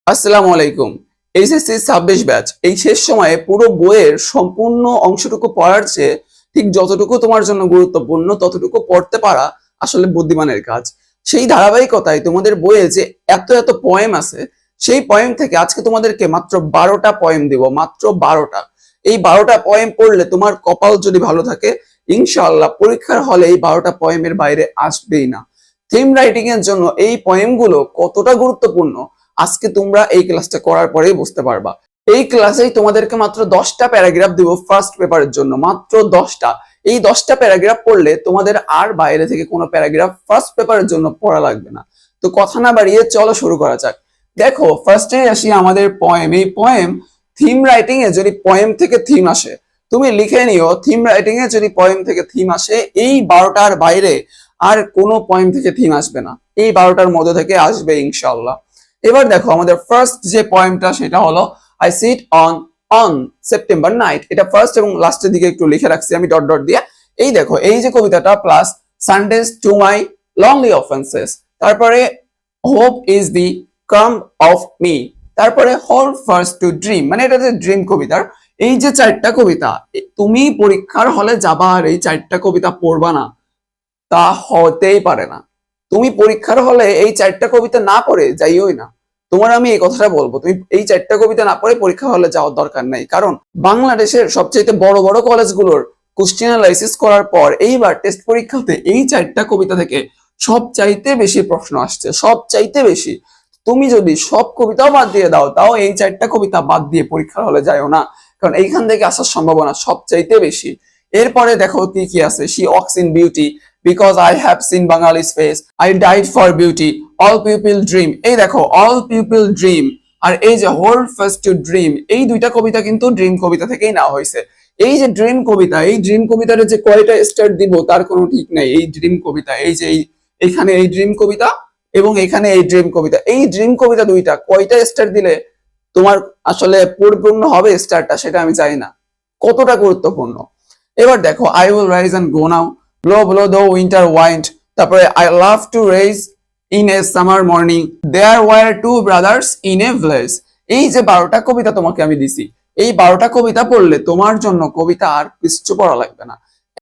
আসসালামু আলাইকুম। HSC 26 batch এই শেষ সময়ে পুরো বইয়ের সম্পূর্ণ অংশটুকু পড়ার চেয়ে ঠিক যতটুকু তোমার জন্য গুরুত্বপূর্ণ ততটুকু পড়তে পারা আসলে বুদ্ধিমানের কাজ। সেই ধারাবাহিকতায় তোমাদের বইয়ে যে এত এত পয়েম আছে, সেই পয়েম থেকে আজকে তোমাদেরকে মাত্র 12টা পয়েম দিব, মাত্র 12টা। এই 12টা পয়েম পড়লে তোমার কপাল যদি ভালো থাকে, ইনশাআল্লাহ পরীক্ষার হলে এই 12টা পয়েমের বাইরে আসবেই না। থিম রাইটিং এর জন্য এই পয়েমগুলো কতটা গুরুত্বপূর্ণ আজকে তোমরা এই ক্লাসটা করার পরেই বুঝতে পারবা। এই ক্লাসেই তোমাদেরকে মাত্র 10টা প্যারাগ্রাফ দিব ফার্স্ট পেপারের জন্য, মাত্র 10টা। এই 10টা প্যারাগ্রাফ পড়লে তোমাদের আর বাইরে থেকে কোনো প্যারাগ্রাফ ফার্স্ট পেপারের জন্য পড়া লাগবে না। তো কথা না বাড়িয়ে চলো শুরু করা যাক। দেখো, ফার্স্টে আসি আমাদের পয়েম। এই পয়েম থিম রাইটিং এ যদি পয়েম থেকে থিম আসে, তুমি লিখে নিও থিম রাইটিং এ যদি পয়েম থেকে থিম আসে, এই 12টার বাইরে আর কোনো পয়েম থেকে থিম আসবে না, এই 12টার মধ্যে থেকে আসবে ইনশাআল্লাহ। এবার দেখো আমাদের ফার্স্ট যে পয়েমটা সেটা হলো I sit on September night. এটা ফার্স্ট এবং লাস্টের দিকে একটু লিখে রাখছি আমি ডট ডট দিয়ে। এই দেখো, এই যে কবিতাটা plus Sundays to my lonely offences, তারপরে hope is the come of me, তারপরে হোল ফার্স্ট টু ড্রিম, মানে এটা যে ড্রিম কবিতার এই যে 4টা কবিতা, তুমি পরীক্ষার হলে যাবা আর এই 4টা কবিতা পড়বা না, তা হতেই পারে না। তুমি পরীক্ষার হলে এই 4টা কবিতা না পড়ে যাইওই না। তোমার আমি এই কথাটা বলবো, তুমি এই 4টা কবিতা না পড়ে পরীক্ষা হলে যাওয়ার দরকার নেই। কারণ বাংলাদেশের সবচেয়ে বড় বড় কলেজগুলোর কোশ্চেন অ্যানালাইসিস করার পর এইবার টেস্ট পরীক্ষাতে এই 4টা কবিতা থেকে সবচাইতে বেশি প্রশ্ন আসছে, সবচাইতে বেশি। তুমি যদি সব কবিতাও বাদ দিয়ে দাও, তাও এই 4টা কবিতা বাদ দিয়ে পরীক্ষার হলে যাও না, কারণ এইখান থেকে আসার সম্ভাবনা সবচাইতে বেশি। এরপরে দেখো কি কি আছে। She walks in beauty, because I have seen Bangali's face, I died for beauty, all people dream। এই দেখো, all people dream আর এই যে hold fast to dream, এই দুইটা কবিতা কিন্তু ড্রিম কবিতা থেকেই নেওয়া হয়েছে। এই যে ড্রিম কবিতা, এই ড্রিম কবিতার যে কয়টা স্টার দিব তার কোনো ঠিক নাই। এই ড্রিম কবিতা, এই যে এখানে এই ড্রিম কবিতা এবং এখানে এই ড্রিম কবিতা, এই ড্রিম কবিতা দুইটা কয়টা স্টার দিলে তোমার আসলে পরিপূর্ণ হবে স্টারটা, সেটা আমি জানি না কতটা গুরুত্বপূর্ণ। এবার দেখো, I will rise and go now, blow blow the winter wind, তারপরে I love to raise in a summer morning, there were two brothers in a village। এই যে 12টা কবিতা তোমাকে আমি দিছি, এই 12টা কবিতা পড়লে তোমার জন্য কবিতা আর কিছু পড়া লাগবে না।